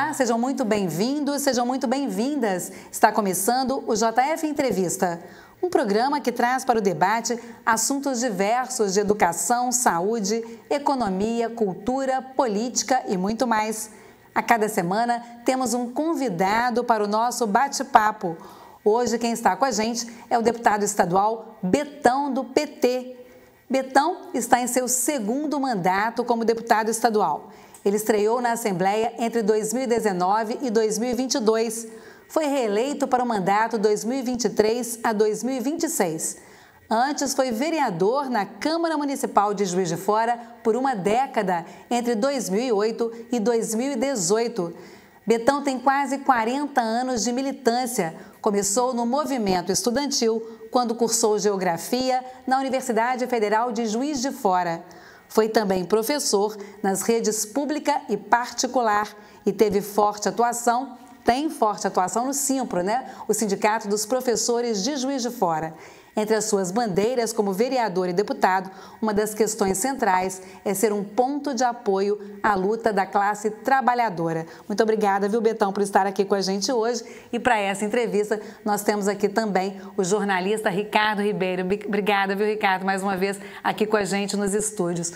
Olá, sejam muito bem-vindos, sejam muito bem-vindas. Está começando o JF Entrevista, um programa que traz para o debate assuntos diversos de educação, saúde, economia, cultura, política e muito mais. A cada semana temos um convidado para o nosso bate-papo. Hoje quem está com a gente é o deputado estadual Betão, do PT. Betão está em seu segundo mandato como deputado estadual. Ele estreou na Assembleia entre 2019 e 2022. Foi reeleito para o mandato 2023 a 2026. Antes foi vereador na Câmara Municipal de Juiz de Fora por uma década, entre 2008 e 2018. Betão tem quase 40 anos de militância. Começou no movimento estudantil quando cursou Geografia na Universidade Federal de Juiz de Fora. Foi também professor nas redes pública e particular e tem forte atuação no SINPRO, o Sindicato dos Professores de Juiz de Fora. Entre as suas bandeiras como vereador e deputado, uma das questões centrais é ser um ponto de apoio à luta da classe trabalhadora. Muito obrigada, viu, Betão, por estar aqui com a gente hoje. E para essa entrevista, nós temos aqui também o jornalista Ricardo Ribeiro. Obrigada, viu, Ricardo, mais uma vez aqui com a gente nos estúdios.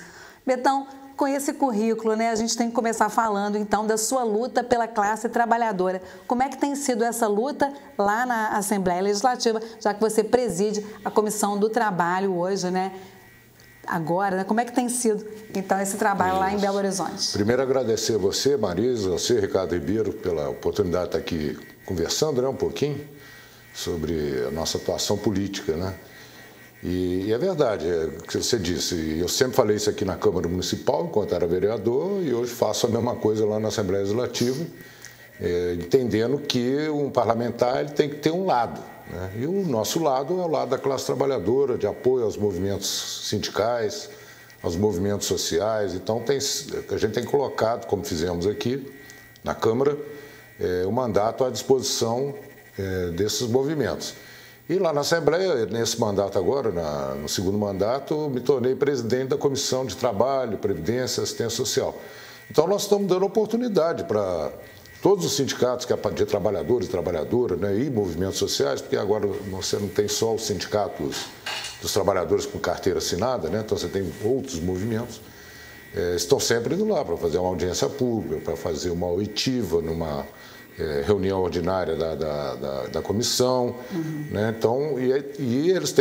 Betão, com esse currículo, a gente tem que começar falando, então, da sua luta pela classe trabalhadora. Como é que tem sido essa luta lá na Assembleia Legislativa, já que você preside a Comissão do Trabalho hoje, Agora, como é que tem sido, então, esse trabalho lá em Belo Horizonte? Primeiro, agradecer a você, Marisa, você, Ricardo Ribeiro, pela oportunidade de estar aqui conversando, um pouquinho sobre a nossa atuação política, E é verdade, é o que você disse, eu sempre falei isso aqui na Câmara Municipal, enquanto era vereador, e hoje faço a mesma coisa lá na Assembleia Legislativa, entendendo que um parlamentar ele tem que ter um lado, E o nosso lado é o lado da classe trabalhadora, de apoio aos movimentos sindicais, aos movimentos sociais. Então, a gente tem colocado, como fizemos aqui na Câmara, o mandato à disposição desses movimentos. E lá na Assembleia, nesse mandato agora, no segundo mandato, me tornei presidente da Comissão de Trabalho, Previdência e Assistência Social. Então, nós estamos dando oportunidade para todos os sindicatos de trabalhadores e trabalhadoras e movimentos sociais, porque agora você não tem só os sindicatos dos trabalhadores com carteira assinada, então você tem outros movimentos, estão sempre indo lá para fazer uma audiência pública, para fazer uma oitiva numa reunião ordinária da comissão, Então, e eles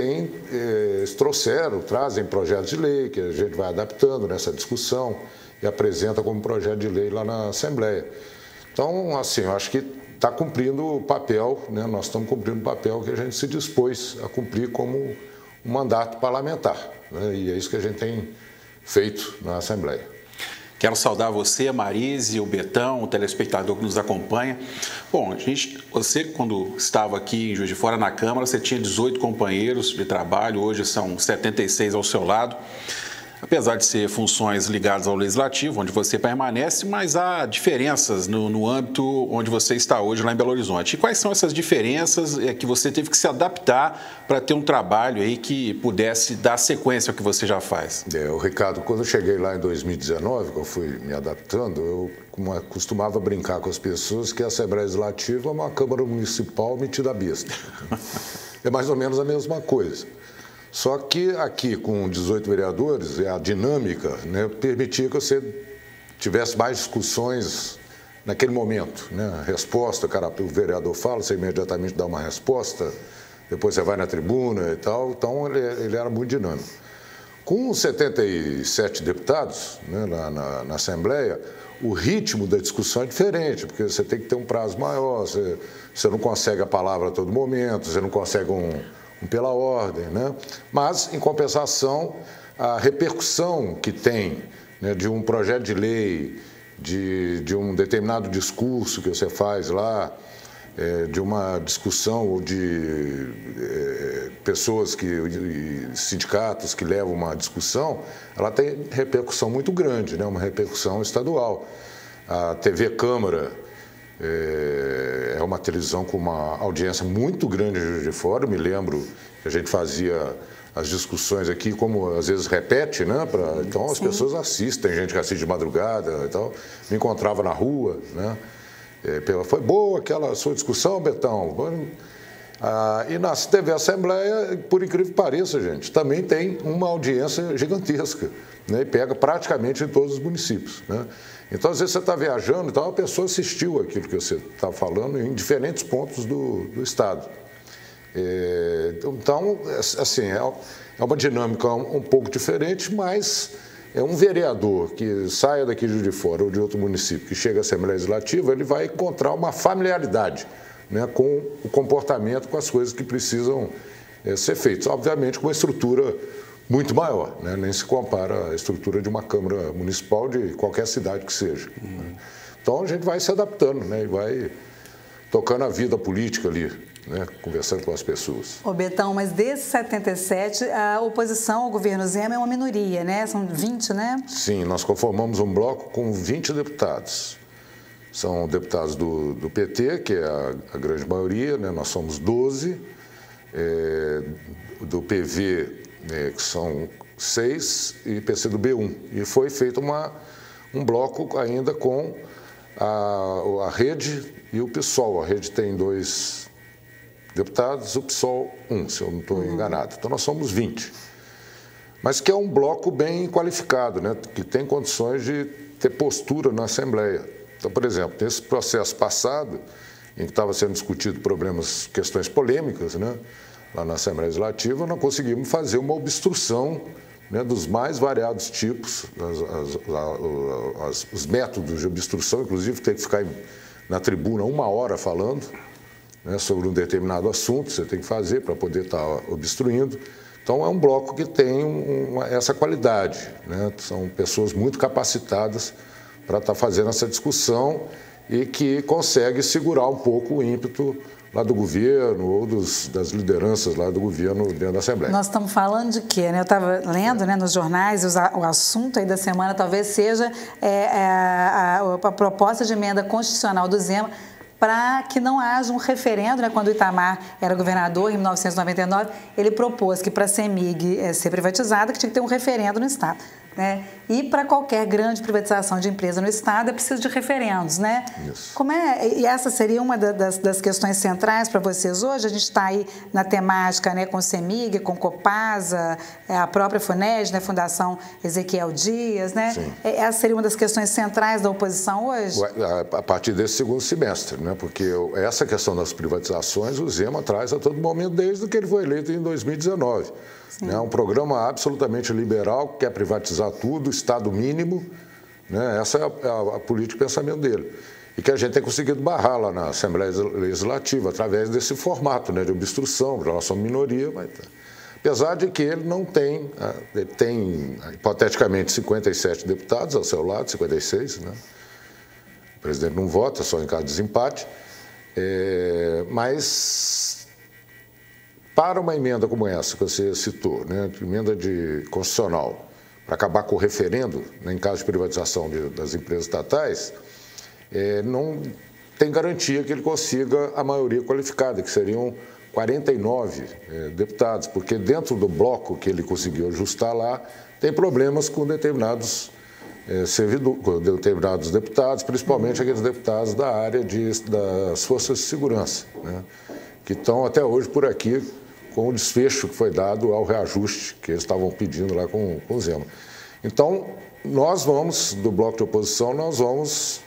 trazem projetos de lei que a gente vai adaptando nessa discussão e apresenta como projeto de lei lá na Assembleia. Então, assim, eu acho que está cumprindo o papel, nós estamos cumprindo o papel que a gente se dispôs a cumprir como um mandato parlamentar, E é isso que a gente tem feito na Assembleia. Quero saudar você, a Marise, o Betão, o telespectador que nos acompanha. Bom, você, quando estava aqui em Juiz de Fora, na Câmara, você tinha 18 companheiros de trabalho, hoje são 76 ao seu lado. Apesar de ser funções ligadas ao Legislativo, onde você permanece, mas há diferenças no âmbito onde você está hoje, lá em Belo Horizonte. E quais são essas diferenças que você teve que se adaptar para ter um trabalho aí que pudesse dar sequência ao que você já faz? Ricardo, quando eu cheguei lá em 2019, que eu fui me adaptando, eu costumava brincar com as pessoas que a Assembleia Legislativa é uma Câmara Municipal metida a besta. É mais ou menos a mesma coisa. Só que aqui, com 18 vereadores, a dinâmica permitia que você tivesse mais discussões naquele momento. A resposta, o vereador fala, você imediatamente dá uma resposta, depois você vai na tribuna e tal. Então, ele era muito dinâmico. Com 77 deputados na Assembleia, o ritmo da discussão é diferente, porque você tem que ter um prazo maior, você não consegue a palavra a todo momento, você não consegue pela ordem, Mas, em compensação, a repercussão que tem de um projeto de lei, de um determinado discurso que você faz lá, de uma discussão ou de pessoas, sindicatos que levam uma discussão, ela tem repercussão muito grande, uma repercussão estadual. A TV Câmara é uma televisão com uma audiência muito grande em Juiz de Fora. Eu me lembro que a gente fazia as discussões aqui, como às vezes repete, né? Então as pessoas assistem, gente que assiste de madrugada e tal. Me encontrava na rua, né? Foi boa aquela sua discussão, Betão? E teve a Assembleia, por incrível que pareça, gente, também tem uma audiência gigantesca, né? E pega praticamente em todos os municípios, né? Então, às vezes, você está viajando, então a pessoa assistiu aquilo que você está falando em diferentes pontos do Estado. Então, assim, é uma dinâmica um pouco diferente, mas um vereador que saia daqui de Juiz de Fora ou de outro município, que chega à Assembleia Legislativa, ele vai encontrar uma familiaridade, né, com o comportamento, com as coisas que precisam ser feitas. Obviamente, com uma estrutura muito maior, né? Nem se compara à estrutura de uma Câmara Municipal de qualquer cidade que seja. Né? Então, a gente vai se adaptando, né, e vai tocando a vida política ali, né, conversando com as pessoas. Ô Betão, mas desde 77, a oposição ao governo Zema é uma minoria, né? São 20, né? Sim, nós conformamos um bloco com 20 deputados. São deputados do PT, que é a grande maioria, né? Nós somos 12, do PV, que são 6, e PCdoB 1. E foi feito um bloco ainda com a Rede e o PSOL. A Rede tem 2 deputados, o PSOL 1, se eu não estou enganado. Então, nós somos 20. Mas que é um bloco bem qualificado, né? Que tem condições de ter postura na Assembleia. Então, por exemplo, nesse processo passado, em que estava sendo discutido questões polêmicas, né? Lá na Assembleia Legislativa, nós conseguimos fazer uma obstrução, né, dos mais variados tipos, os métodos de obstrução, inclusive tem que ficar na tribuna 1 hora falando, né, sobre um determinado assunto, você tem que fazer para poder estar obstruindo. Então, é um bloco que tem essa qualidade, né? São pessoas muito capacitadas para estar fazendo essa discussão e que consegue segurar um pouco o ímpeto lá do governo ou das lideranças lá do governo dentro da Assembleia. Nós estamos falando de quê, né? Eu estava lendo, né, nos jornais, o assunto aí da semana talvez seja a proposta de emenda constitucional do Zema para que não haja um referendo, né? Quando o Itamar era governador, em 1999, ele propôs que para a CEMIG ser privatizada, que tinha que ter um referendo no Estado, né? E para qualquer grande privatização de empresa no Estado é preciso de referendos, né? Isso. E essa seria uma das questões centrais para vocês hoje? A gente está aí na temática, né, com o CEMIG, com Copasa, a própria FUNED, né, Fundação Ezequiel Dias, né? Sim. Essa seria uma das questões centrais da oposição hoje? A partir desse segundo semestre, né? Porque essa questão das privatizações o Zema traz a todo momento desde que ele foi eleito em 2019. É um programa absolutamente liberal, que quer privatizar tudo, Estado mínimo, né? Essa é a política de pensamento dele. E que a gente tem conseguido barrar lá na Assembleia Legislativa, através desse formato, né, de obstrução, nós somos minoria, mas apesar de que ele não tem, ele tem hipoteticamente 57 deputados ao seu lado, 56, né? O presidente não vota, só em caso de desempate, mas para uma emenda como essa que você citou, né, emenda constitucional, para acabar com o referendo, né, em caso de privatização das empresas estatais, não tem garantia que ele consiga a maioria qualificada, que seriam 49 deputados, porque dentro do bloco que ele conseguiu ajustar lá, tem problemas com determinados determinados deputados, principalmente aqueles deputados da área das forças de segurança, né, que estão até hoje por aqui com o desfecho que foi dado ao reajuste que eles estavam pedindo lá com o Zema. Então, nós vamos, do bloco de oposição, nós vamos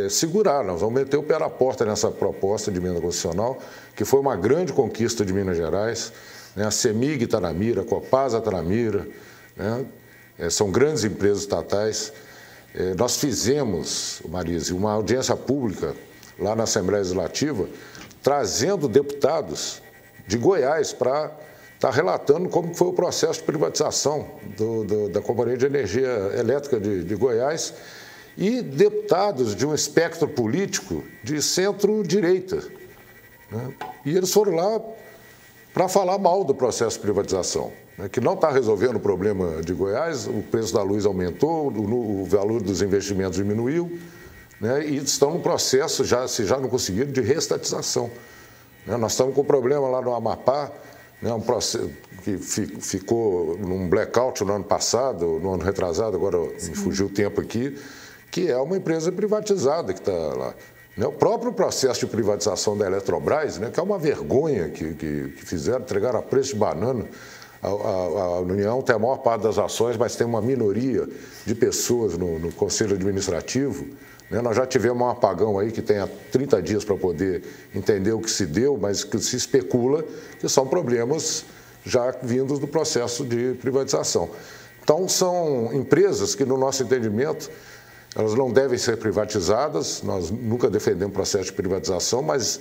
segurar, nós vamos meter o pé na porta nessa proposta de emenda constitucional, que foi uma grande conquista de Minas Gerais, né? A CEMIG está na mira, a Copasa está na mira, né? São grandes empresas estatais. Nós fizemos, Marise, uma audiência pública lá na Assembleia Legislativa, trazendo deputados de Goiás para estar relatando como foi o processo de privatização da Companhia de Energia Elétrica de Goiás e deputados de um espectro político de centro-direita, né? E eles foram lá para falar mal do processo de privatização, né? Que não está resolvendo o problema de Goiás, o preço da luz aumentou, o valor dos investimentos diminuiu, né? E estão no processo, se já não conseguiram, de reestatização. Nós estamos com um problema lá no Amapá, né, um processo que ficou num blackout no ano passado, no ano retrasado, agora me fugiu o tempo aqui, que é uma empresa privatizada que está lá. Né? O próprio processo de privatização da Eletrobras, né, que é uma vergonha que fizeram, entregaram a preço de banana. A União tem a maior parte das ações, mas tem uma minoria de pessoas no Conselho Administrativo. Né? Nós já tivemos um apagão aí que tem há 30 dias para poder entender o que se deu, mas que se especula que são problemas já vindos do processo de privatização. Então, são empresas que, no nosso entendimento, elas não devem ser privatizadas, nós nunca defendemos processo de privatização, mas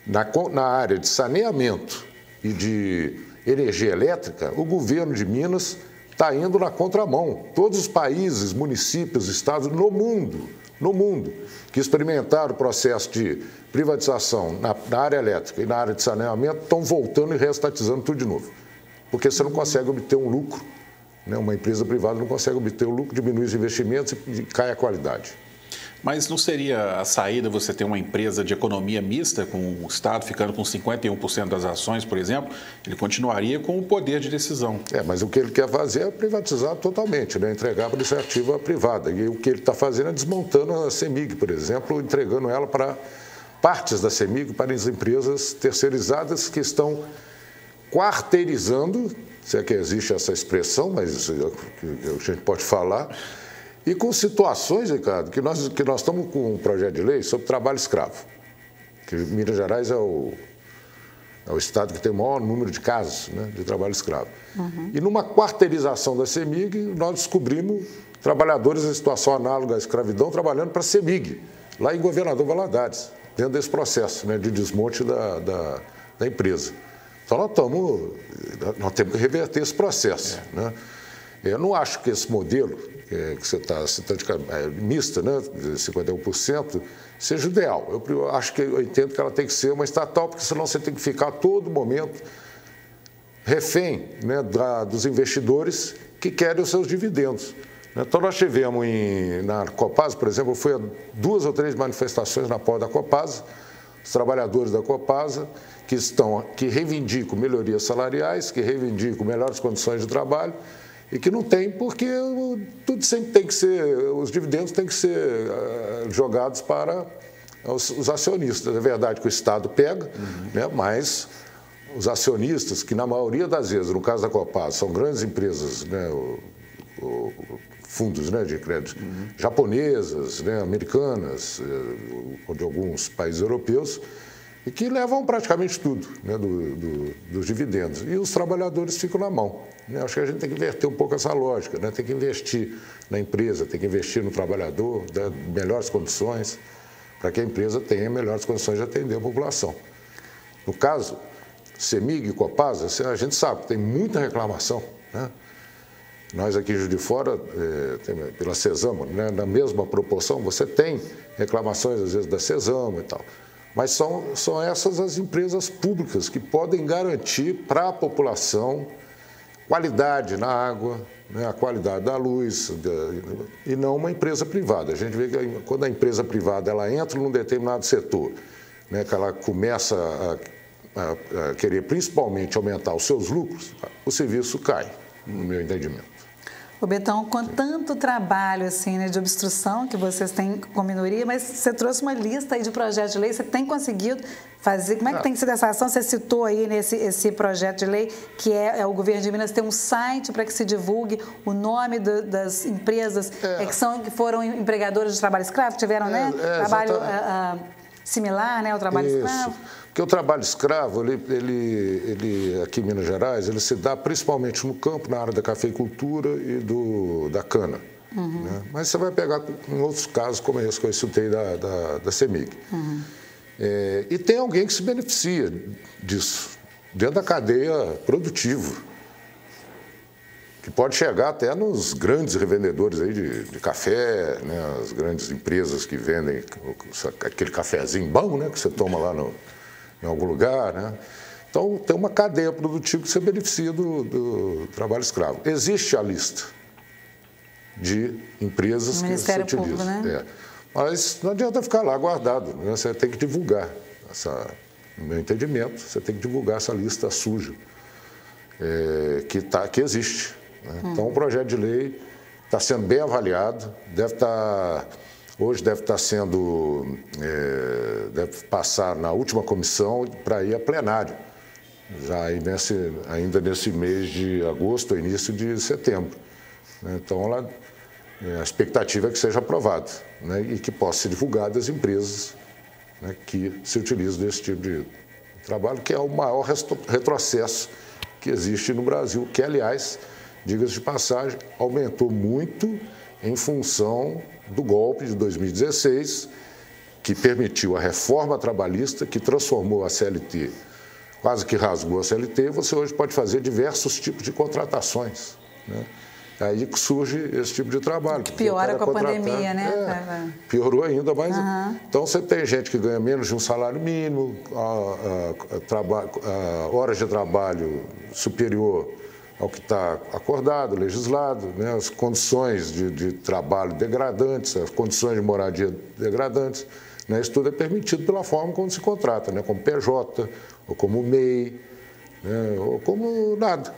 na área de saneamento e de energia elétrica, o governo de Minas está indo na contramão. Todos os países, municípios, estados no mundo, que experimentaram o processo de privatização na área elétrica e na área de saneamento, estão voltando e reestatizando tudo de novo. Porque você não consegue obter um lucro. Uma empresa privada não consegue obter o lucro, diminui os investimentos e cai a qualidade. Mas não seria a saída você ter uma empresa de economia mista, com o Estado ficando com 51% das ações, por exemplo? Ele continuaria com o poder de decisão. Mas o que ele quer fazer é privatizar totalmente, né? Entregar para a iniciativa privada. E o que ele está fazendo é desmontando a CEMIG, por exemplo, entregando ela para partes da CEMIG, para as empresas terceirizadas que estão quarteirizando, se é que existe essa expressão, mas a gente pode falar, e com situações, Ricardo, que nós estamos com um projeto de lei sobre trabalho escravo, que Minas Gerais é o estado que tem o maior número de casos, né, de trabalho escravo. Uhum. E numa quarteirização da CEMIG, nós descobrimos trabalhadores em situação análoga à escravidão trabalhando para a CEMIG, lá em Governador Valadares, dentro desse processo, né, de desmonte da empresa. Então, nós temos que reverter esse processo. Né? Eu não acho que esse modelo que você está citando, mista, né, de 51%, seja ideal. Eu entendo que ela tem que ser uma estatal, porque senão você tem que ficar a todo momento refém, né, dos investidores que querem os seus dividendos. Então, nós tivemos na Copasa, por exemplo, eu fui a 2 ou 3 manifestações na porta da Copasa, os trabalhadores da Copasa, que reivindicam melhorias salariais, que reivindicam melhores condições de trabalho e que não tem, porque tudo sempre tem que ser, os dividendos têm que ser jogados para os acionistas. É verdade que o Estado pega, né, mas os acionistas, que na maioria das vezes, no caso da Copasa, são grandes empresas, né, fundos, né, de crédito, japonesas, né, americanas, ou de alguns países europeus, e que levam praticamente tudo, né, dos dividendos. E os trabalhadores ficam na mão. Né? Acho que a gente tem que inverter um pouco essa lógica, né? Tem que investir na empresa, tem que investir no trabalhador, dar melhores condições, para que a empresa tenha melhores condições de atender a população. No caso, CEMIG e Copasa, a gente sabe que tem muita reclamação. Né? Nós aqui em Juiz de Fora, pela Cesama, né, na mesma proporção, você tem reclamações, às vezes, da Cesama e tal. Mas são essas as empresas públicas que podem garantir para a população qualidade na água, né, a qualidade da luz, e não uma empresa privada. A gente vê que quando a empresa privada ela entra num determinado setor, né, que ela começa a querer principalmente aumentar os seus lucros, o serviço cai, no meu entendimento. Ô Betão, com tanto trabalho assim, né, de obstrução que vocês têm com minoria, mas você trouxe uma lista aí de projetos de lei, você tem conseguido fazer, como é que tem sido essa ação? Você citou aí esse projeto de lei, que é o governo de Minas tem um site para que se divulgue o nome das empresas que foram empregadoras de trabalho escravo, que tiveram trabalho similar, né, ao trabalho escravo. Porque o trabalho escravo, ele aqui em Minas Gerais, ele se dá principalmente no campo, na área da cafeicultura e da cana. Né? Mas você vai pegar em outros casos, como esse que eu citei da CEMIG. E tem alguém que se beneficia disso, dentro da cadeia produtiva, que pode chegar até nos grandes revendedores aí de café, né? As grandes empresas que vendem aquele cafezinho bom, né? Que você toma lá em algum lugar, né? Então, tem uma cadeia produtiva que se beneficia do trabalho escravo. Existe a lista de empresas que se utilizam. Público, né? Mas não adianta ficar lá guardado, né? Você tem que divulgar, no meu entendimento, você tem que divulgar essa lista suja que existe. Né? Então, o projeto de lei está sendo bem avaliado, deve estar Hoje deve estar sendo, deve passar na última comissão para ir a plenário, já aí ainda nesse mês de agosto ou início de setembro. Então, a expectativa é que seja aprovado, né, e que possa ser divulgado às empresas, né, que se utilizam desse tipo de trabalho, que é o maior retrocesso que existe no Brasil, que, aliás, diga-se de passagem, aumentou muito em função do golpe de 2016, que permitiu a reforma trabalhista, que transformou a CLT, quase que rasgou a CLT, e você hoje pode fazer diversos tipos de contratações, né? Aí que surge esse tipo de trabalho. Que piora com a pandemia, né? Piorou ainda mais. Então, você tem gente que ganha menos de um salário mínimo, horas de trabalho superior ao que está acordado, legislado, né? As condições de trabalho degradantes, as condições de moradia degradantes, né? Isso tudo é permitido pela forma como se contrata, né? Como PJ, ou como MEI, né? Ou como nada.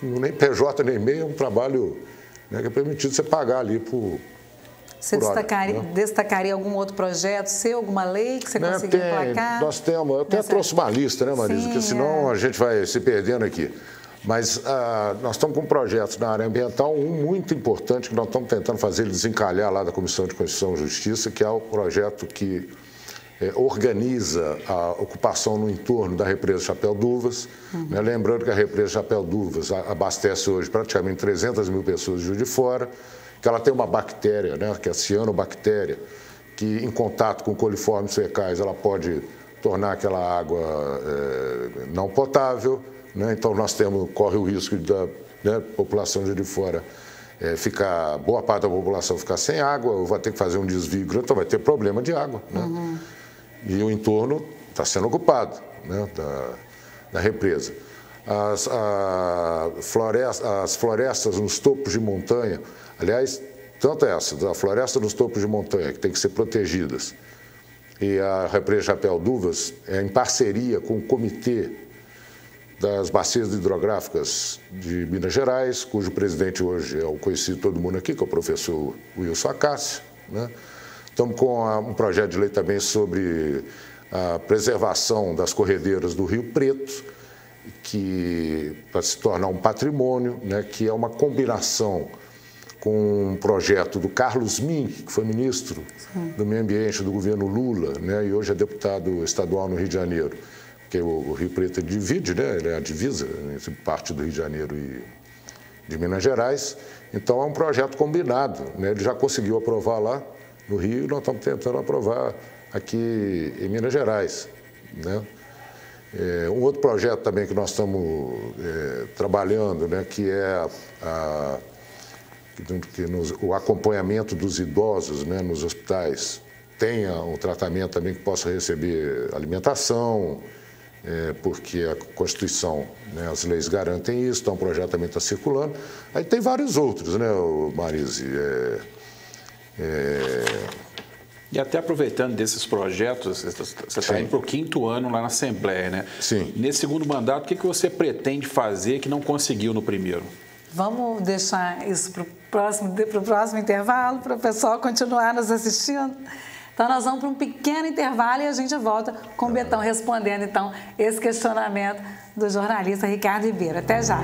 Nem PJ nem MEI é um trabalho, né, que é permitido você pagar ali por Você destacaria algum outro projeto seu, alguma lei que você conseguiu emplacar? Nós temos, eu até trouxe uma lista, né, Marisa, porque senão a gente vai se perdendo aqui. Mas nós estamos com projetos na área ambiental, um muito importante que nós estamos tentando fazer ele desencalhar lá da Comissão de Constituição e Justiça, que é o projeto que organiza a ocupação no entorno da represa Chapéu d'Uvas, né? Lembrando que a represa Chapéu d'Uvas abastece hoje praticamente 300 mil pessoas de Juiz de Fora, que ela tem uma bactéria, né, que é a cianobactéria, que em contato com coliformes fecais ela pode tornar aquela água não potável, né? Então nós corre o risco da, né, população de Juiz de Fora boa parte da população ficar sem água, ou vai ter que fazer um desvio, então vai ter problema de água, né? E o entorno está sendo ocupado, né, da represa. As florestas nos topos de montanha, aliás, tanto a floresta nos topos de montanha, que tem que ser protegidas, e a represa Chapéu d'Uvas, em parceria com o Comitê das Bacias Hidrográficas de Minas Gerais, cujo presidente hoje é o conhecido de todo mundo aqui, que é o professor Wilson Acácio, né? Estamos com um projeto de lei também sobre a preservação das corredeiras do Rio Preto, que para se tornar um patrimônio, né, que é uma combinação com um projeto do Carlos Mink, que foi ministro do Meio Ambiente do governo Lula, né, e hoje é deputado estadual no Rio de Janeiro, porque o Rio Preto divide, né, ele é a divisa entre parte do Rio de Janeiro e de Minas Gerais. Então é um projeto combinado, né, ele já conseguiu aprovar lá no Rio, nós estamos tentando aprovar aqui em Minas Gerais, né? Um outro projeto também que nós estamos trabalhando, né, que é o acompanhamento dos idosos, né, nos hospitais, tenha um tratamento também que possa receber alimentação, porque a Constituição, né, as leis garantem isso, então o projeto também está circulando. Aí tem vários outros, né, Marise? E até aproveitando desses projetos, você está indo para o 5º ano lá na Assembleia, né? Sim. Nesse segundo mandato, o que você pretende fazer que não conseguiu no primeiro? Vamos deixar isso para o próximo intervalo, para o pessoal continuar nos assistindo? Então, nós vamos para um pequeno intervalo e a gente volta com o Betão respondendo, então, esse questionamento do jornalista Ricardo Ribeiro. Até já!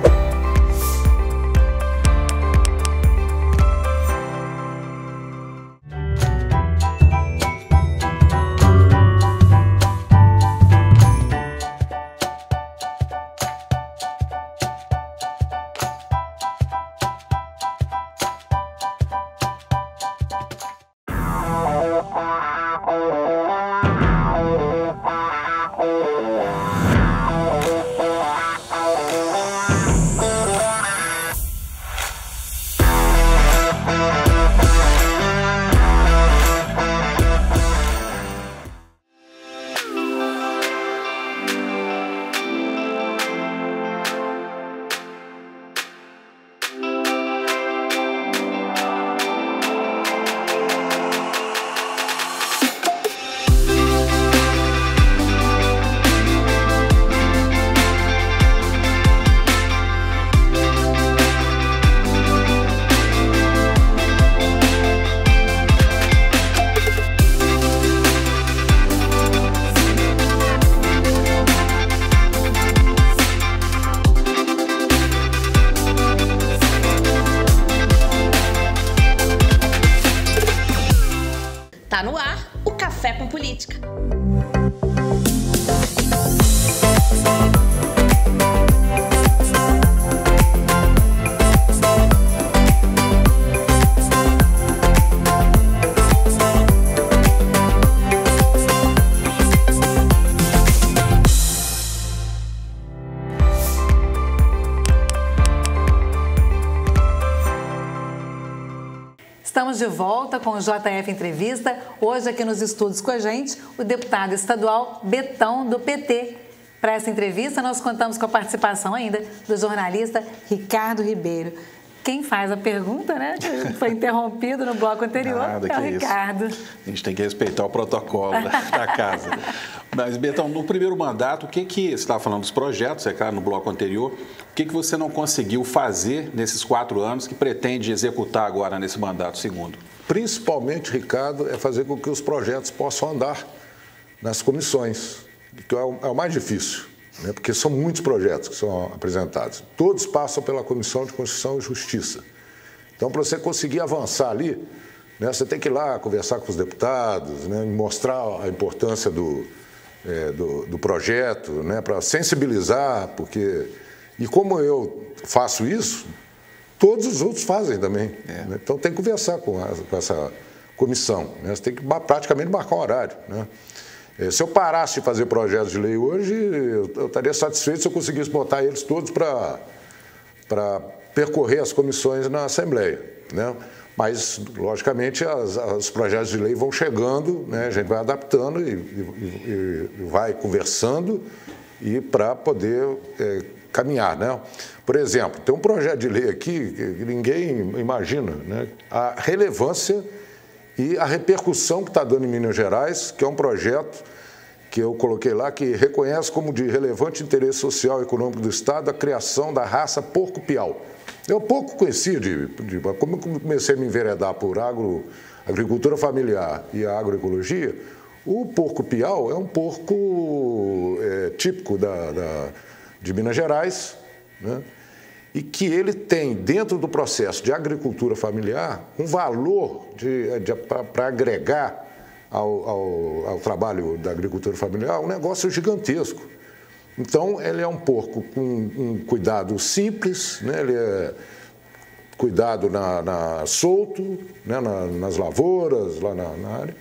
Estamos de volta com o JF Entrevista. Hoje aqui nos estúdios com a gente, o deputado estadual Betão, do PT. Para essa entrevista, nós contamos com a participação ainda do jornalista Ricardo Ribeiro. Quem faz a pergunta, né? Foi interrompido no bloco anterior, é o Ricardo. A gente tem que respeitar o protocolo da casa. Mas, Betão, no primeiro mandato, você estava falando dos projetos, é claro, no bloco anterior, o que você não conseguiu fazer nesses 4 anos que pretende executar agora nesse mandato segundo? Principalmente, Ricardo, é fazer com que os projetos possam andar nas comissões, que é o mais difícil, né? Porque são muitos projetos que são apresentados. Todos passam pela Comissão de Constituição e Justiça. Então, para você conseguir avançar ali, né, você tem que ir lá conversar com os deputados, né, mostrar a importância do projeto, né, para sensibilizar, porque... E como eu faço isso, todos os outros fazem também. Né? Então, tem que conversar com essa comissão. Né? Você tem que praticamente marcar um horário. Né? Se eu parasse de fazer projetos de lei hoje, eu estaria satisfeito se eu conseguisse botar eles todos para percorrer as comissões na Assembleia. Né? Mas, logicamente, os projetos de lei vão chegando, né? A gente vai adaptando e vai conversando e para poder caminhar. Né? Por exemplo, tem um projeto de lei aqui que ninguém imagina, né? A relevância e a repercussão que está dando em Minas Gerais, que é um projeto que eu coloquei lá, que reconhece como de relevante interesse social e econômico do Estado a criação da raça porco-piau. Eu pouco conhecia, como eu comecei a me enveredar por agricultura familiar e a agroecologia, o porco-piau é um porco típico de Minas Gerais, né? E que ele tem, dentro do processo de agricultura familiar, um valor para agregar ao trabalho da agricultura familiar um negócio gigantesco. Então, ele é um porco com um cuidado simples, né? Ele é cuidado solto, né? Nas lavouras, lá na área,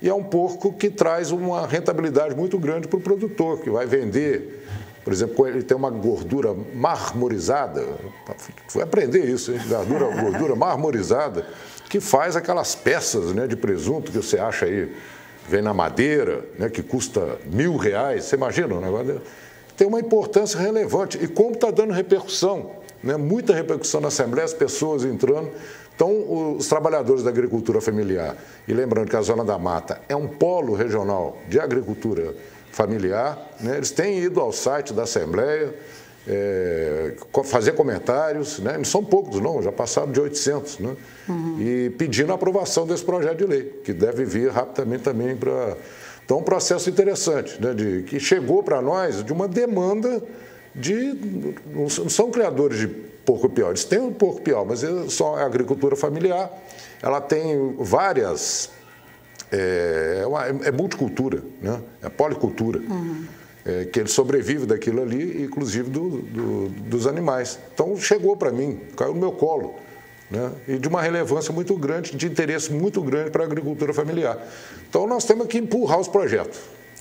e é um porco que traz uma rentabilidade muito grande para o produtor, que vai vender. Por exemplo, ele tem uma gordura marmorizada, fui aprender isso, hein? Gordura marmorizada, que faz aquelas peças, né, de presunto que você acha aí, vem na madeira, né, que custa R$1.000, você imagina um negócio? Tem uma importância relevante. E como está dando repercussão, né, muita repercussão na Assembleia, as pessoas entrando. Então, os trabalhadores da agricultura familiar, e lembrando que a Zona da Mata é um polo regional de agricultura familiar, né? Eles têm ido ao site da Assembleia, fazer comentários, né? Não são poucos não, já passaram de 800, né? E pedindo a aprovação desse projeto de lei, que deve vir rapidamente também para... Então, um processo interessante, né? Que chegou para nós de uma demanda de... Não são criadores de porco-piau, eles têm um porco-piau, mas só a agricultura familiar, ela tem várias... É multicultura, né? É policultura, que ele sobrevive daquilo ali, inclusive dos animais. Então, chegou para mim, caiu no meu colo, né? E de uma relevância muito grande, de interesse muito grande para a agricultura familiar. Então, nós temos que empurrar os projetos,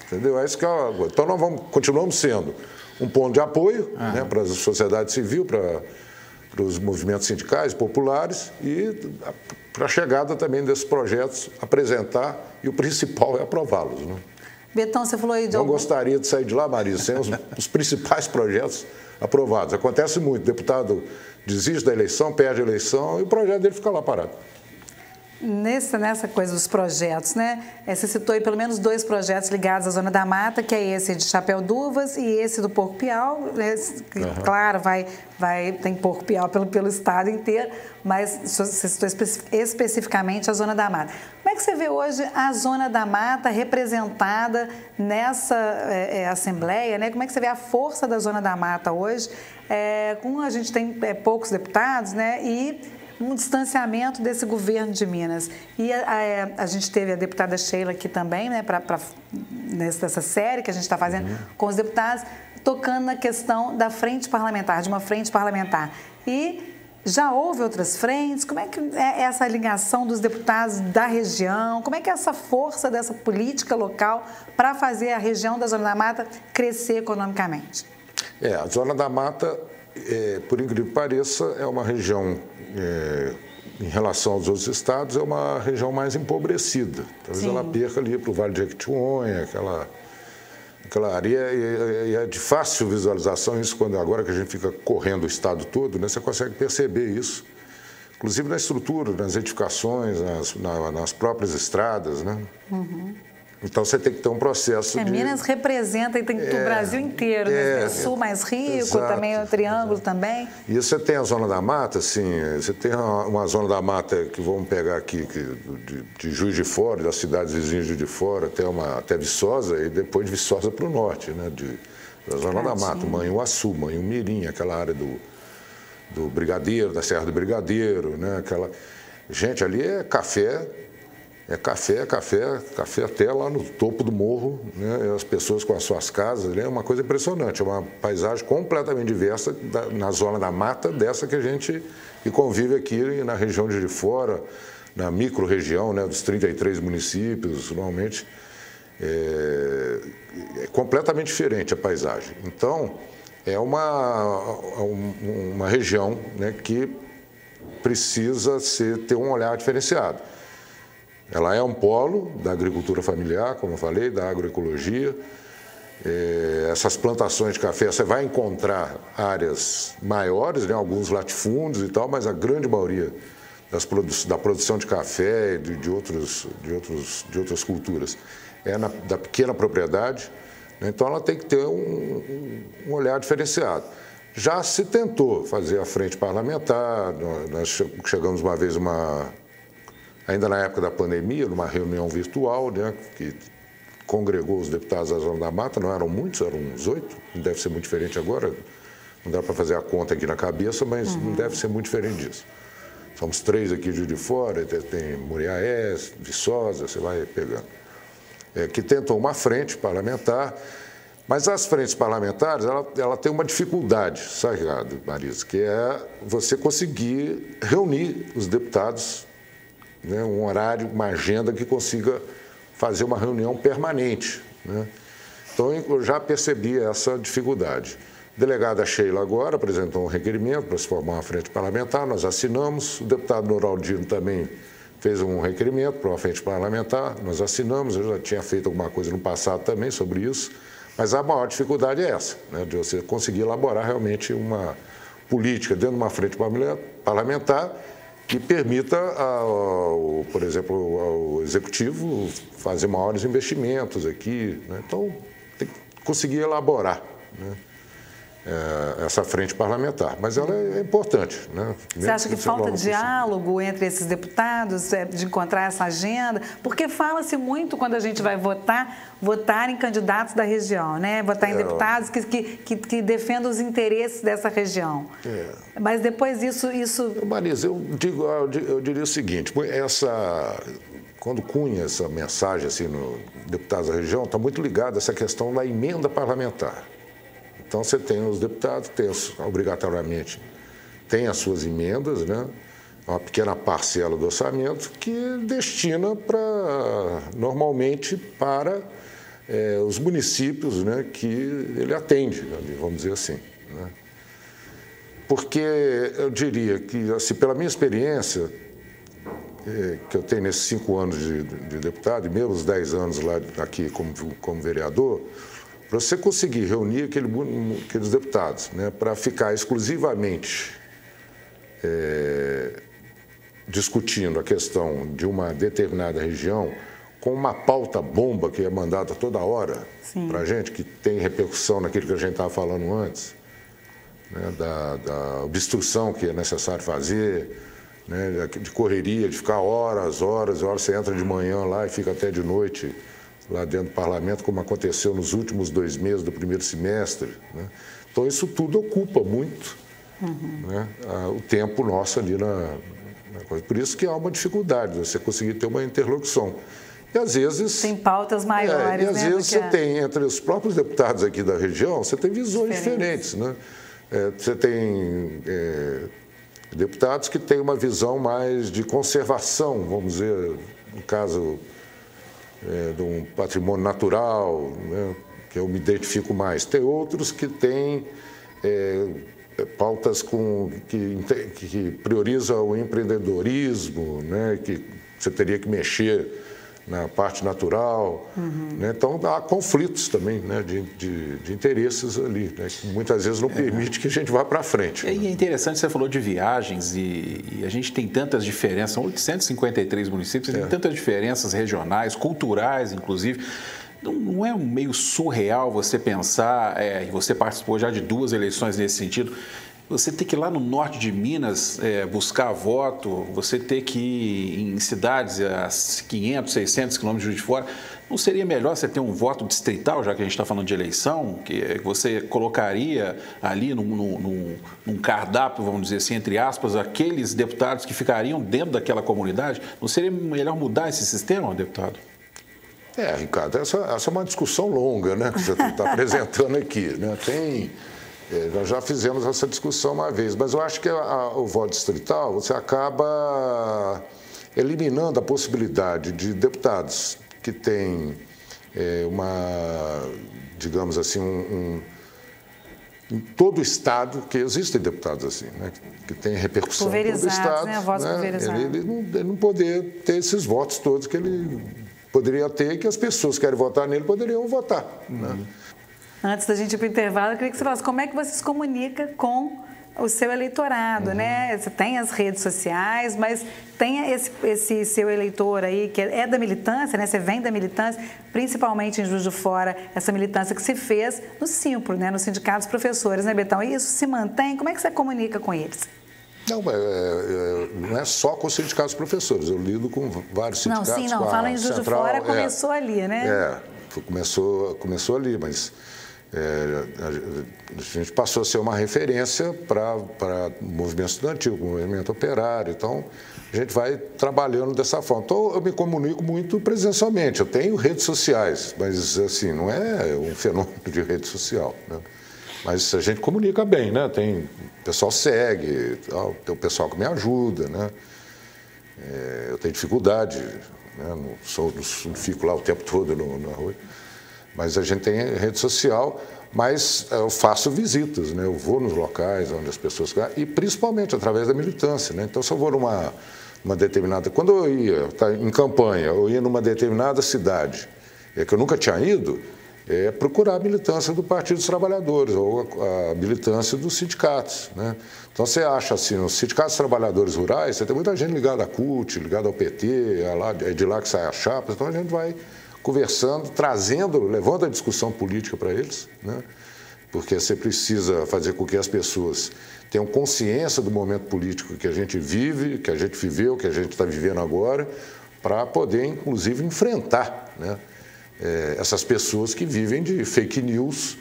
entendeu? É isso que então, nós continuamos sendo um ponto de apoio, né, para a sociedade civil, para os movimentos sindicais, populares e para a chegada também desses projetos, apresentar e o principal é aprová-los. Né? Betão, você falou aí de Não gostaria de sair de lá, Marisa, sem os principais projetos aprovados. Acontece muito, o deputado desiste da eleição, perde a eleição e o projeto dele fica lá parado. Nessa coisa dos projetos, né? Você citou aí pelo menos 2 projetos ligados à Zona da Mata, que é esse de Chapéu d'Uvas e esse do porco-piau. Claro, tem porco-piau pelo estado inteiro, mas você citou especificamente a Zona da Mata. Como é que você vê hoje a Zona da Mata representada nessa Assembleia, né? Como é que você vê a força da Zona da Mata hoje? Como a gente tem poucos deputados, né? E um distanciamento desse governo de Minas. E a gente teve a deputada Sheila aqui também, né, nessa série que a gente está fazendo com os deputados, tocando na questão da frente parlamentar, de uma frente parlamentar. E já houve outras frentes? Como é que é essa ligação dos deputados da região? Como é que é essa força dessa política local para fazer a região da Zona da Mata crescer economicamente? A Zona da Mata, por incrível que pareça, é uma região, em relação aos outros estados, é uma região mais empobrecida. Talvez ela perca ali para o Vale de Jequitinhonha, aquela área, e é de fácil visualização isso, agora que a gente fica correndo o estado todo, né, você consegue perceber isso, inclusive na estrutura, nas edificações, nas próprias estradas, né? Então você tem que ter um processo de... Minas representa e tem o Brasil inteiro, né? O sul mais rico, também o Triângulo também. E você tem a Zona da Mata, assim, você tem uma Zona da Mata que vamos pegar aqui, de Juiz de Fora, das cidades vizinhas de Juiz de Fora, até Viçosa, e depois de Viçosa para o norte, né? Da Zona da Mata, Manhuaçu, Manhumirim, aquela área do Brigadeiro, da Serra do Brigadeiro, né? Gente, ali é café até lá no topo do morro, né? As pessoas com as suas casas, é uma coisa impressionante, é uma paisagem completamente diversa na Zona da Mata, dessa que a gente convive aqui na região de Fora, na micro-região, né, dos 33 municípios, normalmente é completamente diferente a paisagem. Então, é uma região, né, que precisa ter um olhar diferenciado. Ela é um polo da agricultura familiar, como eu falei, da agroecologia. Essas plantações de café, você vai encontrar áreas maiores, né, alguns latifúndios e tal, mas a grande maioria da produção de café e de outras culturas é da pequena propriedade, né, então ela tem que ter um olhar diferenciado. Já se tentou fazer a frente parlamentar, nós chegamos uma vez ainda na época da pandemia, numa reunião virtual, né, que congregou os deputados da Zona da Mata, não eram muitos, eram uns 8, não deve ser muito diferente agora, não dá para fazer a conta aqui na cabeça, mas não deve ser muito diferente disso. Somos 3 aqui de Juiz de Fora, tem Muriaé, Viçosa, você vai pegando. Que tentou uma frente parlamentar, mas as frentes parlamentares, ela tem uma dificuldade, sabe, Marisa, que é você conseguir reunir os deputados, né, um horário, uma agenda que consiga fazer uma reunião permanente, né? Então, eu já percebi essa dificuldade. A delegada Sheila agora apresentou um requerimento para se formar uma frente parlamentar, nós assinamos, o deputado Noraldino também fez um requerimento para uma frente parlamentar, nós assinamos, eu já tinha feito alguma coisa no passado também sobre isso, mas a maior dificuldade é essa, né, de você conseguir elaborar realmente uma política dentro de uma frente parlamentar que permita, por exemplo, ao Executivo fazer maiores investimentos aqui, né? Então, tem que conseguir elaborar, né, essa frente parlamentar. Mas ela é importante, né? Você acha que falta diálogo entre esses deputados, de encontrar essa agenda? Porque fala-se muito, quando a gente vai votar em candidatos da região, né? Votar em deputados que defendam os interesses dessa região. Mas depois isso... Marisa, eu diria o seguinte, quando cunha essa mensagem assim, no deputados da região, está muito ligado a essa questão da emenda parlamentar. Então, você tem os deputados, obrigatoriamente, tem as suas emendas, né? Uma pequena parcela do orçamento que destina normalmente para os municípios, né, que ele atende, vamos dizer assim, né? Porque eu diria que, assim, pela minha experiência, que eu tenho nesses 5 anos de deputado, e meus 10 anos lá aqui como vereador, para você conseguir reunir aqueles deputados, né, para ficar exclusivamente discutindo a questão de uma determinada região, com uma pauta bomba que é mandada toda hora para a gente, que tem repercussão naquilo que a gente estava falando antes, né, da obstrução que é necessário fazer, né, de correria, de ficar horas, você entra de manhã lá e fica até de noite lá dentro do parlamento, como aconteceu nos últimos 2 meses do primeiro semestre, né? Então, isso tudo ocupa muito, né, o tempo nosso ali Por isso que há uma dificuldade de você conseguir ter uma interlocução. E às vezes... Tem pautas maiores, e às vezes você tem, entre os próprios deputados aqui da região, você tem visões diferentes, né? Você tem deputados que têm uma visão mais de conservação, vamos dizer, no caso de um patrimônio natural, né, que eu me identifico mais. Tem outros que têm pautas que priorizam o empreendedorismo, né, que você teria que mexer na parte natural. Né? Então, há conflitos também, né, de interesses ali, né, que muitas vezes não permite que a gente vá para frente. E é interessante, você falou de viagens e a gente tem tantas diferenças, são 853 municípios, tem tantas diferenças regionais, culturais, inclusive. Não é meio surreal você pensar, e você participou já de 2 eleições nesse sentido, você ter que ir lá no norte de Minas buscar voto, você ter que ir em cidades a 500, 600 quilômetros de Juiz de Fora. Não seria melhor você ter um voto distrital, já que a gente está falando de eleição, que você colocaria ali num cardápio, vamos dizer assim, entre aspas, aqueles deputados que ficariam dentro daquela comunidade? Não seria melhor mudar esse sistema, deputado? Ricardo, essa é uma discussão longa, né, que você está apresentando aqui, né? Nós já fizemos essa discussão uma vez, mas eu acho que o voto distrital, você acaba eliminando a possibilidade de deputados que têm digamos assim, em todo o Estado, que existem deputados assim, né, que têm repercussão em todo o Estado, né, votos pulverizados. Ele não poder ter esses votos todos que ele poderia ter, que as pessoas que querem votar nele poderiam votar, né? Antes da gente ir para o intervalo, eu queria que você falasse como é que você se comunica com o seu eleitorado, né? Você tem as redes sociais, mas tem esse seu eleitor aí que é da militância, né? Você vem da militância, principalmente em Juiz de Fora, essa militância que se fez no Simpro, né? No Sindicato dos Professores, né, Betão? E isso se mantém? Como é que você comunica com eles? Não é só com os sindicatos dos professores, eu lido com vários sindicatos. Fala em Juiz de Fora, começou ali, né? Começou ali, mas a gente passou a ser uma referência para o movimento estudantil, o movimento operário. Então, a gente vai trabalhando dessa forma. Então, eu me comunico muito presencialmente. Eu tenho redes sociais, mas assim, não é um fenômeno de rede social, né? Mas a gente comunica bem, né? O pessoal segue, tem o pessoal que me ajuda, né? Eu tenho dificuldade, né? Não fico lá o tempo todo na rua. Mas a gente tem rede social, mas eu faço visitas, né? Eu vou nos locais onde as pessoas... E principalmente através da militância, né? Então, se eu vou numa determinada... Quando eu ia em campanha, eu ia numa determinada cidade, que eu nunca tinha ido, procurar a militância do Partido dos Trabalhadores ou a militância dos sindicatos, né? Então, você acha assim, nos sindicatos trabalhadores rurais, você tem muita gente ligada à CUT, ligada ao PT, é de lá que sai a chapa, então a gente vai conversando, levando a discussão política para eles, né? Porque você precisa fazer com que as pessoas tenham consciência do momento político que a gente vive, que a gente viveu, que a gente está vivendo agora, para poder, inclusive, enfrentar, né, essas pessoas que vivem de fake news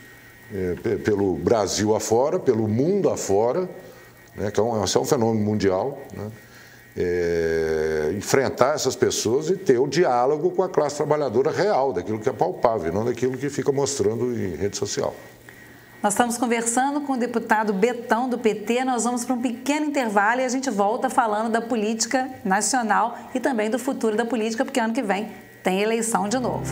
pelo Brasil afora, pelo mundo afora, né, que esse é um fenômeno mundial, né? Enfrentar essas pessoas e ter o diálogo com a classe trabalhadora real, daquilo que é palpável, não daquilo que fica mostrando em rede social. Nós estamos conversando com o deputado Betão, do PT. Nós vamos para um pequeno intervalo e a gente volta falando da política nacional e também do futuro da política, porque ano que vem tem eleição de novo.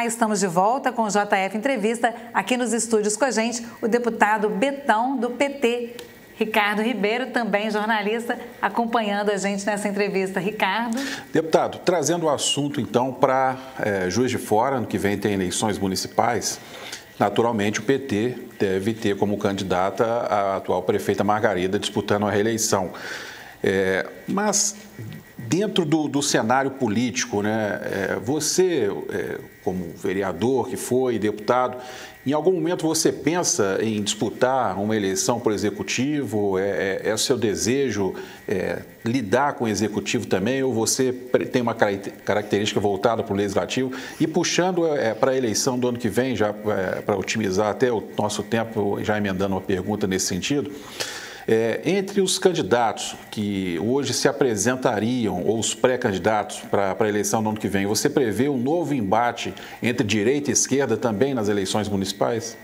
Olá, estamos de volta com o JF Entrevista. Aqui nos estúdios com a gente, o deputado Betão, do PT. Ricardo Ribeiro, também jornalista, acompanhando a gente nessa entrevista. Ricardo. Deputado, trazendo o assunto então para Juiz de Fora, ano que vem tem eleições municipais, naturalmente o PT deve ter como candidata a atual prefeita Margarida disputando a reeleição. Mas dentro do cenário político, né, você, como vereador que foi, deputado, em algum momento você pensa em disputar uma eleição para o Executivo? É o seu desejo lidar com o Executivo também? Ou você tem uma característica voltada para o Legislativo? E puxando para a eleição do ano que vem, já para otimizar até o nosso tempo, já emendando uma pergunta nesse sentido, entre os candidatos que hoje se apresentariam, ou os pré-candidatos para a eleição do ano que vem, você prevê um novo embate entre direita e esquerda também nas eleições municipais?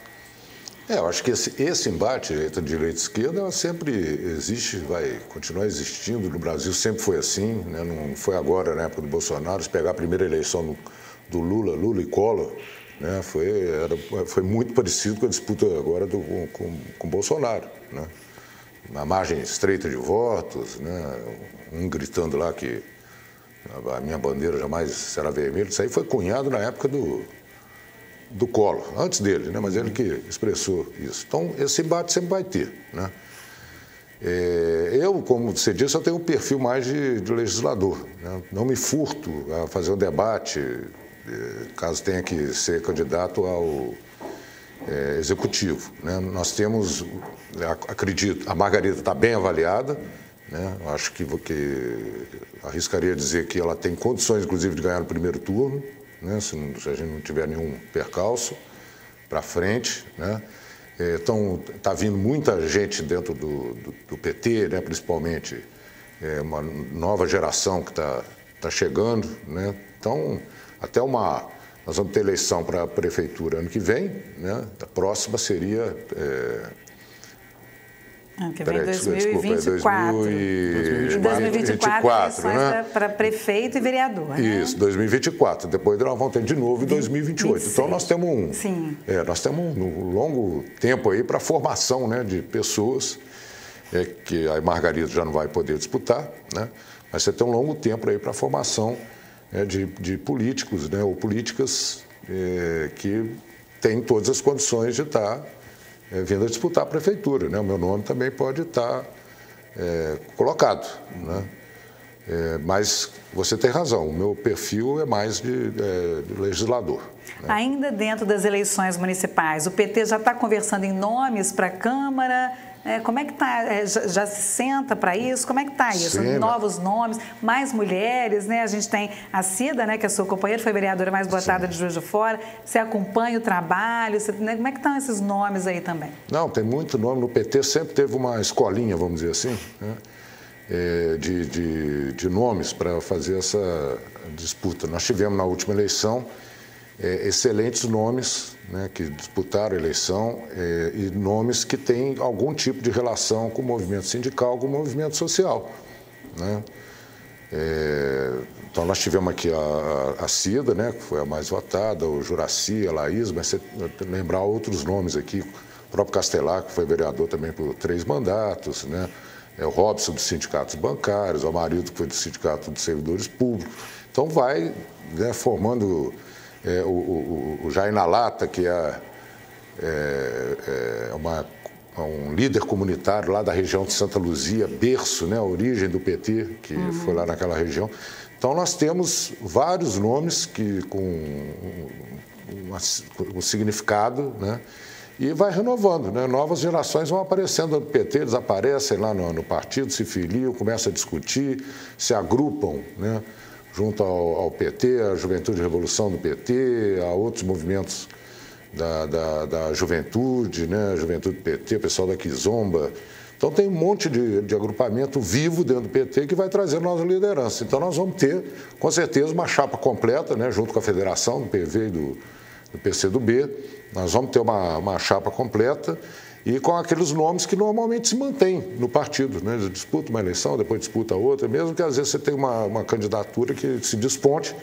Eu acho que esse embate entre direita e esquerda sempre existe, vai continuar existindo no Brasil, sempre foi assim, né? Não foi agora, na época do Bolsonaro, se pegar a primeira eleição do Lula e Collor, né? Foi muito parecido com a disputa agora com Bolsonaro, né? Uma margem estreita de votos, né? Um gritando lá que a minha bandeira jamais será vermelha. Isso aí foi cunhado na época do Collor, antes dele, né? Mas ele que expressou isso. Então, esse embate sempre vai ter, né? Eu, como você disse, eu tenho um perfil mais de legislador, né? Não me furto a fazer um debate, caso tenha que ser candidato ao Executivo, né? Nós temos, acredito, a Margarida está bem avaliada, né? Acho que arriscaria dizer que ela tem condições, inclusive, de ganhar no primeiro turno, né? Se a gente não tiver nenhum percalço para frente, né? Então, está vindo muita gente dentro do PT, né? Principalmente uma nova geração que está chegando, né? Então, nós vamos ter eleição para a prefeitura ano que vem, né? A próxima seria... ano que vem, 2024. Em 2024, eleições para prefeito e vereador. Né? Isso, 2024. Depois nós vamos ter de novo em 2028. 26. Então nós temos nós temos um longo tempo aí para a formação, né, de pessoas, que a Margarida já não vai poder disputar, né? Mas você tem um longo tempo aí para a formação de políticos, né, ou políticas que têm todas as condições de estar vindo a disputar a prefeitura, né? O meu nome também pode estar colocado, né? Mas você tem razão, o meu perfil é mais de legislador. Né? Ainda dentro das eleições municipais, o PT já está conversando em nomes para a Câmara. Como é que está? Já se senta para isso? Como é que está isso? Sim, novos nomes, mais mulheres, né? A gente tem a Cida, né, que é sua companheira, foi vereadora mais votada de Juiz de Fora. Você acompanha o trabalho? Né? Como é que estão esses nomes aí também? Não, tem muito nome. No PT sempre teve uma escolinha, vamos dizer assim, né? De nomes para fazer essa disputa. Nós tivemos na última eleição excelentes nomes, né, que disputaram a eleição, e nomes que têm algum tipo de relação com o movimento sindical, com o movimento social, né? Então nós tivemos aqui a Cida, né, que foi a mais votada, o Juraci, a Laís, mas você lembrar outros nomes aqui, o próprio Castelar, que foi vereador também por 3 mandatos, né? O Robson dos sindicatos bancários, o Amarildo, que foi do Sindicato dos Servidores Públicos. Então vai, né, formando o Jair Nalata, que é um líder comunitário lá da região de Santa Luzia, berço, né, a origem do PT, que foi lá naquela região. Então nós temos vários nomes com um significado, né? E vai renovando, né? Novas gerações vão aparecendo no PT, eles aparecem lá no partido, se filiam, começam a discutir, se agrupam, né, junto ao PT, à Juventude de Revolução do PT, a outros movimentos da juventude, né, a Juventude do PT, o pessoal da Kizomba. Então tem um monte de agrupamento vivo dentro do PT que vai trazer nova liderança. Então nós vamos ter, com certeza, uma chapa completa, né, junto com a federação do PV e do PCdoB. Nós vamos ter uma chapa completa e com aqueles nomes que normalmente se mantêm no partido, né? Disputa uma eleição, depois disputa outra, mesmo que às vezes você tenha uma candidatura que se desponte,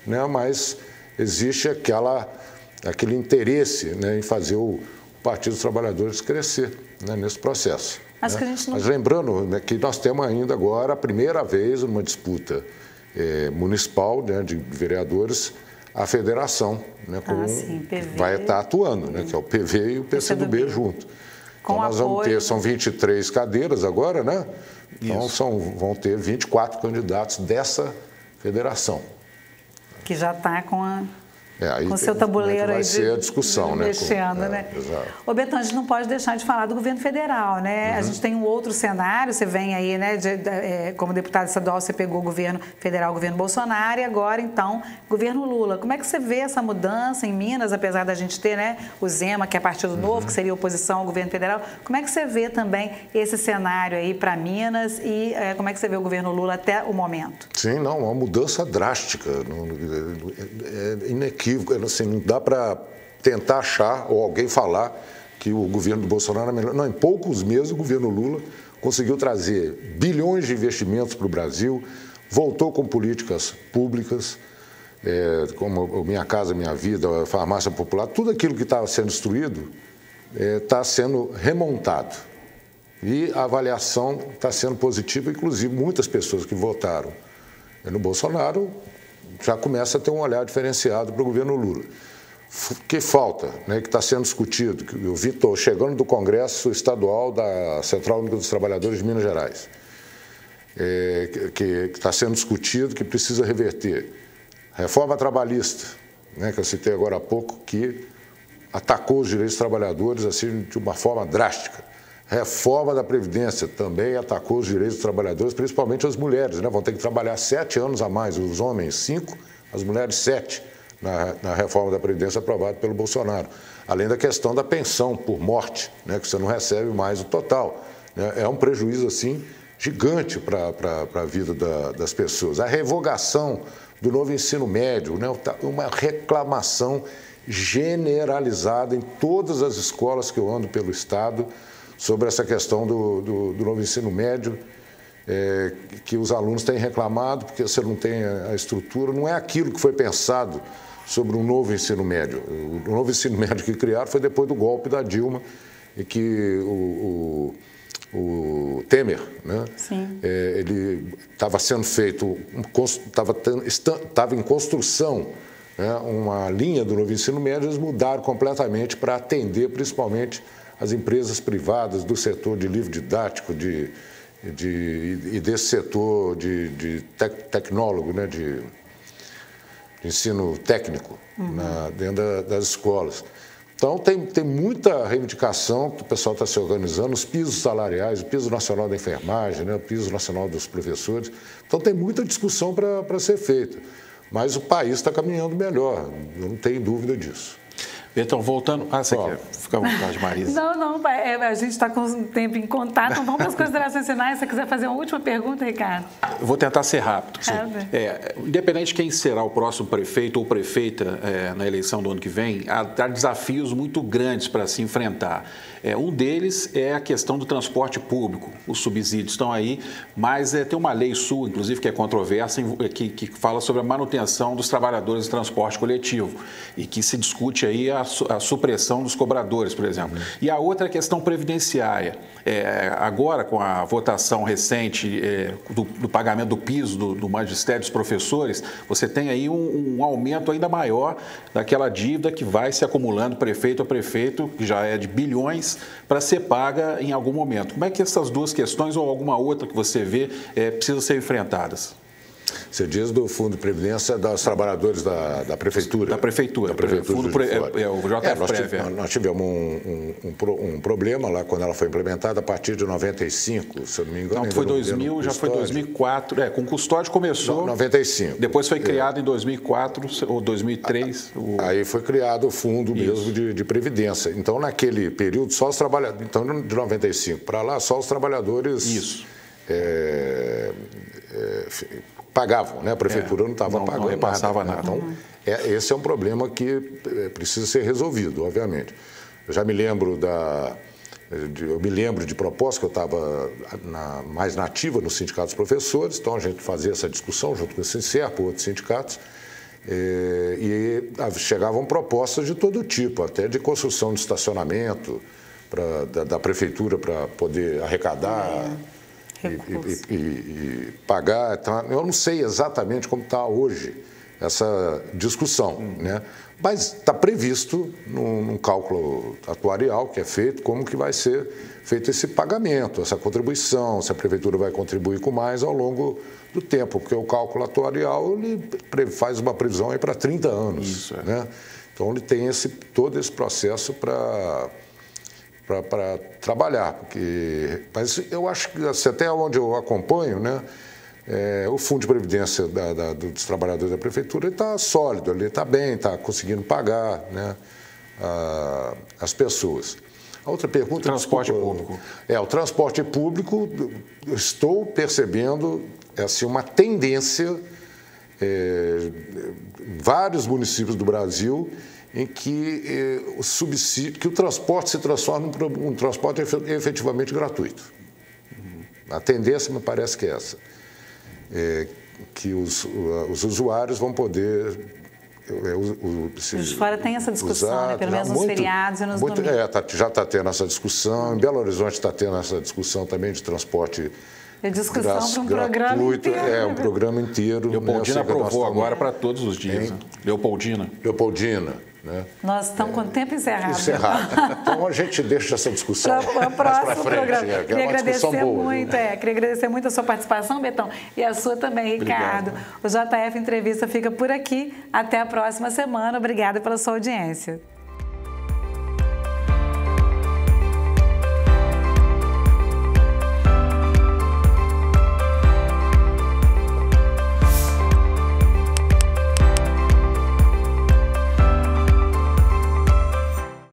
né? Mas existe aquele interesse, né, em fazer o Partido dos Trabalhadores crescer, né, nesse processo. Mas, né? que a gente não... Mas lembrando, né, que nós temos ainda agora a primeira vez numa disputa municipal, né, de vereadores, a federação, né, vai estar atuando, né, que é o PV e o PCdoB junto. Então nós vamos ter, são 23 cadeiras agora, né? Então vão ter 24 candidatos dessa federação. Que já está com o seu tabuleiro vai ser a discussão, né? Mexendo, né? Exato. Ô, Betão, a gente não pode deixar de falar do governo federal, né? A gente tem um outro cenário, você vem aí, né? Como deputado estadual, você pegou o governo federal, o governo Bolsonaro, e agora, então, governo Lula. Como é que você vê essa mudança em Minas, apesar da gente ter, né, o Zema, que é Partido Novo, que seria oposição ao governo federal? Como é que você vê também esse cenário aí para Minas e como é que você vê o governo Lula até o momento? Sim, não, uma mudança drástica, é inequívoco. Assim, não dá para tentar achar ou alguém falar que o governo do Bolsonaro é melhor. Não, em poucos meses o governo Lula conseguiu trazer bilhões de investimentos para o Brasil, voltou com políticas públicas, como Minha Casa Minha Vida, a farmácia popular, tudo aquilo que estava sendo destruído está sendo remontado. E a avaliação está sendo positiva, inclusive muitas pessoas que votaram no Bolsonaro já começa a ter um olhar diferenciado para o governo Lula. O que falta, né, que está sendo discutido, que eu vi, estou chegando do Congresso Estadual da Central Única dos Trabalhadores de Minas Gerais, que está sendo discutido, que precisa reverter. Reforma trabalhista, né, que eu citei agora há pouco, que atacou os direitos dos trabalhadores assim, de uma forma drástica. Reforma da Previdência também atacou os direitos dos trabalhadores, principalmente as mulheres, né? Vão ter que trabalhar 7 anos a mais, os homens 5, as mulheres 7, na reforma da Previdência aprovada pelo Bolsonaro. Além da questão da pensão por morte, né? Que você não recebe mais o total, né? É um prejuízo assim, gigante para a vida das pessoas. A revogação do novo ensino médio, né? Uma reclamação generalizada em todas as escolas que eu ando pelo Estado, sobre essa questão do novo ensino médio, que os alunos têm reclamado, porque você não tem a estrutura, não é aquilo que foi pensado sobre um novo ensino médio. O novo ensino médio que criaram foi depois do golpe da Dilma, e que o Temer, né? Ele estava sendo feito, estava em construção, né, uma linha do novo ensino médio, eles mudaram completamente para atender principalmente as empresas privadas do setor de livro didático e desse setor de tecnólogo, né, de ensino técnico dentro das escolas. Então, tem muita reivindicação que o pessoal está se organizando, os pisos salariais, o piso nacional da enfermagem, né, o piso nacional dos professores. Então, tem muita discussão para ser feita. Mas o país está caminhando melhor, eu não tenho dúvida disso. Betão, voltando... você quer? Fica à vontade, Marisa. Não, a gente está com o tempo em contato, então vamos para as considerações finais. Se você quiser fazer uma última pergunta, Ricardo. Eu vou tentar ser rápido. Independente de quem será o próximo prefeito ou prefeita na eleição do ano que vem, há desafios muito grandes para se enfrentar. Um deles é a questão do transporte público. Os subsídios estão aí, mas tem uma lei sua, inclusive, que é controversa, que fala sobre a manutenção dos trabalhadores do transporte coletivo e que se discute aí a supressão dos cobradores, por exemplo. E a outra é a questão previdenciária. Agora, com a votação recente do pagamento do piso do magistério dos professores, você tem aí um aumento ainda maior daquela dívida que vai se acumulando prefeito a prefeito, que já é de bilhões, para ser paga em algum momento. Como é que essas duas questões ou alguma outra que você vê precisam ser enfrentadas? Você diz do Fundo de Previdência dos trabalhadores da Prefeitura? Da Prefeitura. Fundo o JF-Prev. Nós tivemos um problema lá quando ela foi implementada a partir de 95, se eu não me engano. Não, foi 2000, já foi 2004. Com custódio começou... 95. Depois foi criado em 2004 ou 2003. Aí foi criado o fundo mesmo de Previdência. Então, naquele período, só os trabalhadores... Então, de 95 para lá, só os trabalhadores... Isso. Pagavam, né? A prefeitura não estava pagando, não repassava nada. Então, esse é um problema que precisa ser resolvido, obviamente. Eu já me lembro de propostas que eu estava mais nativa no Sindicato dos Professores, então a gente fazia essa discussão junto com o Sincerp, outros sindicatos, E chegavam propostas de todo tipo, até de construção de estacionamento da prefeitura para poder arrecadar e pagar. Então, eu não sei exatamente como está hoje essa discussão, né? Mas está previsto num cálculo atuarial que é feito, como que vai ser feito esse pagamento, essa contribuição, se a prefeitura vai contribuir com mais ao longo do tempo, porque o cálculo atuarial ele faz uma previsão aí para 30 anos. Isso, né? Então ele tem todo esse processo para trabalhar. Mas eu acho que assim, até onde eu acompanho, né? O Fundo de Previdência dos trabalhadores da Prefeitura está sólido, ele está bem, está conseguindo pagar, né, as pessoas. A outra pergunta... Transporte público. O transporte público, estou percebendo assim, uma tendência em vários municípios do Brasil em que o transporte se transforma num transporte efetivamente gratuito. A tendência me parece que é essa. Que os usuários vão poder... De fora tem essa discussão, né? Pelo menos nos feriados e nos domingos. Já está tendo essa discussão. Em Belo Horizonte está tendo essa discussão também de transporte discussão para um programa inteiro. Um programa inteiro. Leopoldina aprovou agora para todos os dias. Né? Leopoldina. Né? Nós estamos com o tempo encerrado. Então a gente deixa essa discussão para frente. Programa. Queria agradecer muito, queria agradecer muito a sua participação, Betão, e a sua também, Ricardo. Obrigado. O JF Entrevista fica por aqui. Até a próxima semana. Obrigada pela sua audiência.